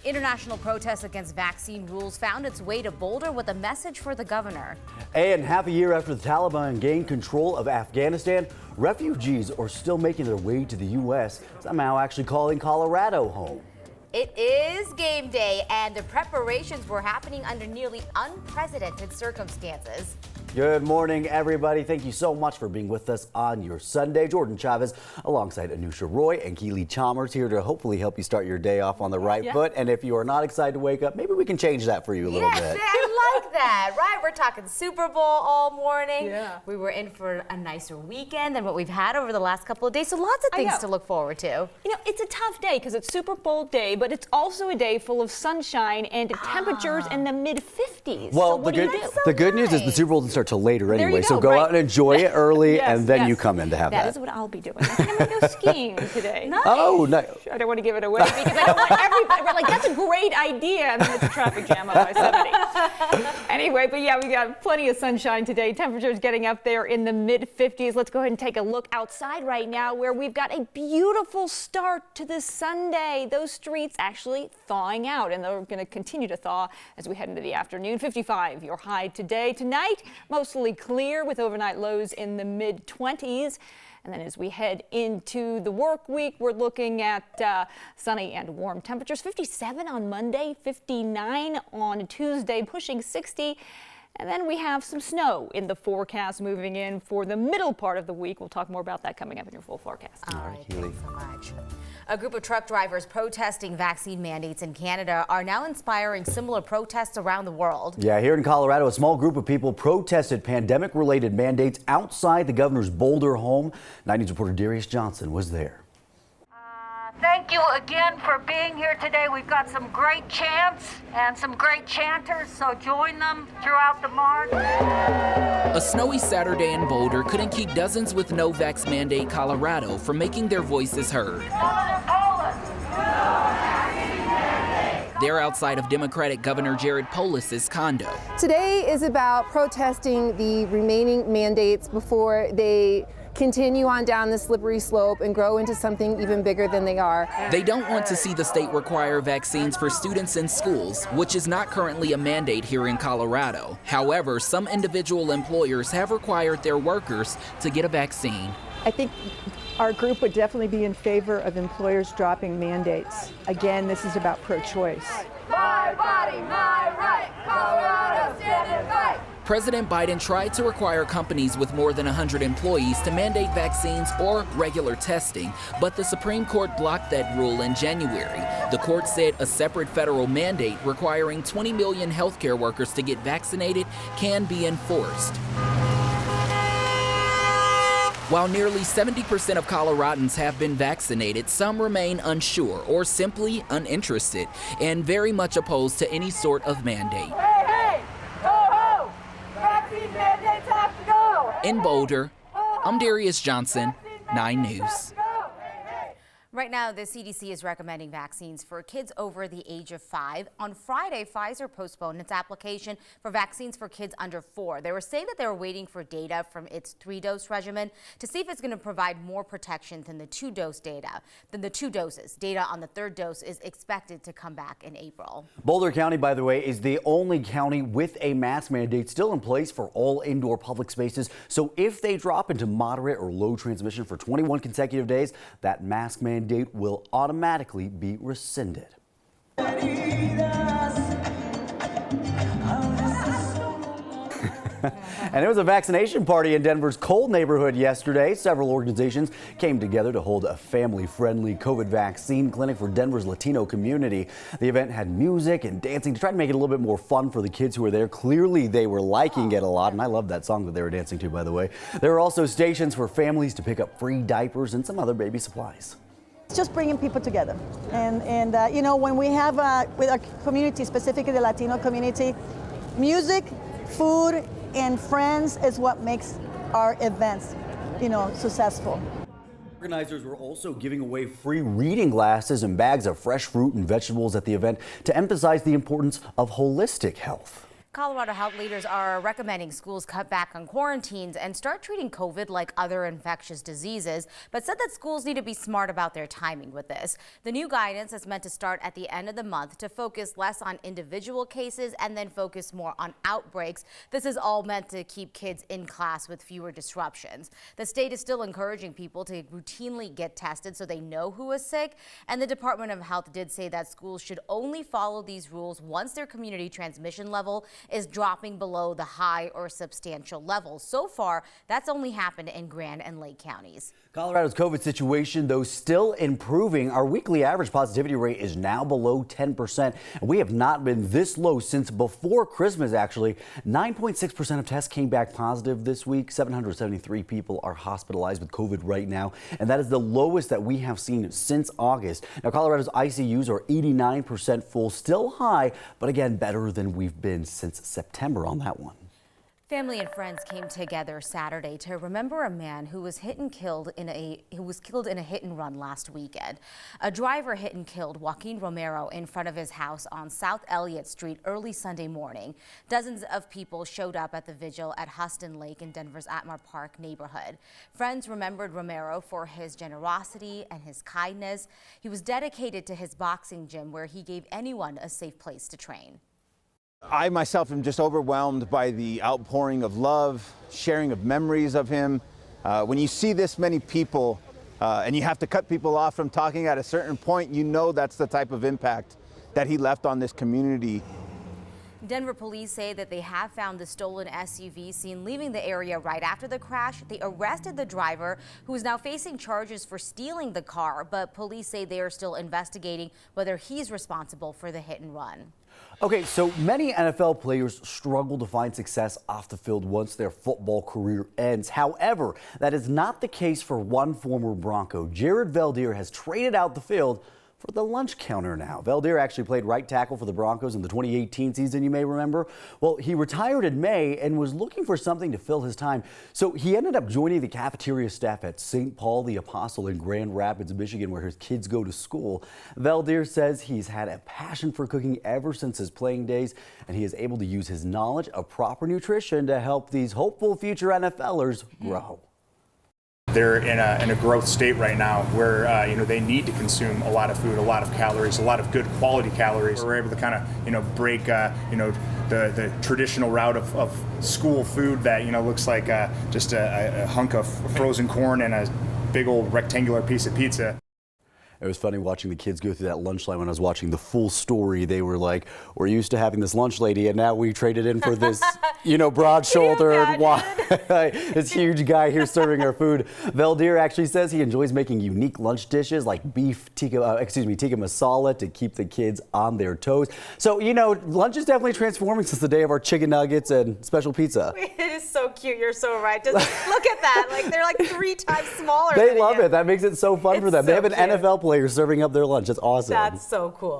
International protest against vaccine rules found its way to Boulder with a message for the governor. And half a year after the Taliban gained control of Afghanistan, refugees are still making their way to the U.S., somehow actually calling Colorado home. It is game day, and the preparations were happening under nearly unprecedented circumstances. Good morning, everybody. Thank you so much for being with us on your Sunday. Jordan Chavez alongside Anusha Roy and Keely Chalmers here to hopefully help you start your day off on the right foot. And if you are not excited to wake up, maybe we can change that for you a little bit. I like that, right? We're talking Super Bowl all morning. Yeah. We were in for a nicer weekend than what we've had over the last couple of days, so lots of things to look forward to. You know, it's a tough day because it's Super Bowl day, but it's also a day full of sunshine and temperatures in the mid-50s. Well, so the good news is the Super Bowl doesn't start till later anyway, so go out and enjoy it early, and then you come in to have that. That is what I'll be doing. I think I'm going to go skiing today. Nice. Oh, nice. I don't want to give it away because I don't want everybody. We're like, that's a great idea, and then it's a traffic jam on I-70. Anyway, but yeah, we got plenty of sunshine today. Temperatures getting up there in the mid-50s. Let's go ahead and take a look outside right now where we've got a beautiful start to this Sunday. Those streets actually thawing out, and they're going to continue to thaw as we head into the afternoon. 55 your high today. Tonight, mostly clear with overnight lows in the mid-20s. And then as we head into the work week, we're looking at sunny and warm temperatures. 57 on Monday, 59 on Tuesday, pushing 60. And then we have some snow in the forecast moving in for the middle part of the week. We'll talk more about that coming up in your full forecast. All right, thanks so much. A group of truck drivers protesting vaccine mandates in Canada are now inspiring similar protests around the world. Yeah, here in Colorado, a small group of people protested pandemic-related mandates outside the governor's Boulder home. 9 News reporter Darius Johnson was there. Thank you again for being here today. We've got some great chants and some great chanters, so join them throughout the march. A snowy Saturday in Boulder couldn't keep dozens with no vax mandate Colorado from making their voices heard. They're outside of Democratic Governor Jared Polis's condo. Today is about protesting the remaining mandates before they continue on down the slippery slope and grow into something even bigger than they are. They don't want to see the state require vaccines for students in schools, which is not currently a mandate here in Colorado. However, some individual employers have required their workers to get a vaccine. I think our group would definitely be in favor of employers dropping mandates. Again, this is about pro-choice. My body, my right. Colorado, stand and fight. President Biden tried to require companies with more than 100 employees to mandate vaccines or regular testing, but the Supreme Court blocked that rule in January. The court said a separate federal mandate requiring 20 million healthcare workers to get vaccinated can be enforced. While nearly 70% of Coloradans have been vaccinated, some remain unsure or simply uninterested and very much opposed to any sort of mandate. In Boulder, I'm Darius Johnson, 9 News. Right now, the CDC is recommending vaccines for kids over the age of 5. On Friday, Pfizer postponed its application for vaccines for kids under 4. They were saying that they were waiting for data from its 3-dose regimen to see if it's going to provide more protection than the 2-dose doses. Data on the 3rd dose is expected to come back in April. Boulder County, by the way, is the only county with a mask mandate still in place for all indoor public spaces. So if they drop into moderate or low transmission for 21 consecutive days, that mask mandate will automatically be rescinded. And there was a vaccination party in Denver's Cole neighborhood yesterday. Several organizations came together to hold a family-friendly COVID vaccine clinic for Denver's Latino community. The event had music and dancing to try to make it a little bit more fun for the kids who were there. Clearly, they were liking it a lot, and I love that song that they were dancing to, by the way. There were also stations for families to pick up free diapers and some other baby supplies. It's just bringing people together. And you know, when we have, with our community, specifically the Latino community, music, food, and friends is what makes our events, you know, successful. Organizers were also giving away free reading glasses and bags of fresh fruit and vegetables at the event to emphasize the importance of holistic health. Colorado health leaders are recommending schools cut back on quarantines and start treating COVID like other infectious diseases, but said that schools need to be smart about their timing with this. The new guidance is meant to start at the end of the month to focus less on individual cases and then focus more on outbreaks. This is all meant to keep kids in class with fewer disruptions. The state is still encouraging people to routinely get tested so they know who is sick, and the Department of Health did say that schools should only follow these rules once their community transmission level is dropping below the high or substantial level. So far, that's only happened in Grand and Lake counties. Colorado's COVID situation, though, still improving. Our weekly average positivity rate is now below 10%. And we have not been this low since before Christmas, actually. 9.6% of tests came back positive this week. 773 people are hospitalized with COVID right now. And that is the lowest that we have seen since August. Now, Colorado's ICUs are 89% full, still high, but again, better than we've been since September on that one. Family and friends came together Saturday to remember a man who was killed in a hit and run last weekend. A driver hit and killed Joaquin Romero in front of his house on South Elliott Street early Sunday morning. Dozens of people showed up at the vigil at Huston Lake in Denver's Atmar Park neighborhood. Friends remembered Romero for his generosity and his kindness. He was dedicated to his boxing gym where he gave anyone a safe place to train. I myself am just overwhelmed by the outpouring of love, sharing of memories of him. When you see this many people and you have to cut people off from talking at a certain point, you know that's the type of impact that he left on this community. Denver police say that they have found the stolen SUV seen leaving the area right after the crash. They arrested the driver, who is now facing charges for stealing the car, but police say they are still investigating whether he's responsible for the hit and run. Okay, so many NFL players struggle to find success off the field once their football career ends. However, that is not the case for one former Bronco. Jared Veldheer has traded out the field for the lunch counter now. Veldheer actually played right tackle for the Broncos in the 2018 season, you may remember. Well, he retired in May and was looking for something to fill his time. So he ended up joining the cafeteria staff at St. Paul the Apostle in Grand Rapids, Michigan, where his kids go to school. Veldheer says he's had a passion for cooking ever since his playing days, and he is able to use his knowledge of proper nutrition to help these hopeful future NFLers grow. They're in a growth state right now where they need to consume a lot of food, a lot of calories, a lot of good quality calories. We're able to kind of break the traditional route of school food that looks like just a hunk of frozen corn and a big old rectangular piece of pizza. It was funny watching the kids go through that lunch line when I was watching the full story. They were like, we're used to having this lunch lady, and now we traded in for this, broad-shouldered, this huge guy here serving our food. Veldheer actually says he enjoys making unique lunch dishes like beef tikka masala to keep the kids on their toes. So, lunch is definitely transforming since the day of our chicken nuggets and special pizza. It is so cute. You're so right. Just look at that. They're 3 times smaller. They love it. That makes it so fun for them. They have an NFL player serving up their lunch. It's awesome. That's so cool.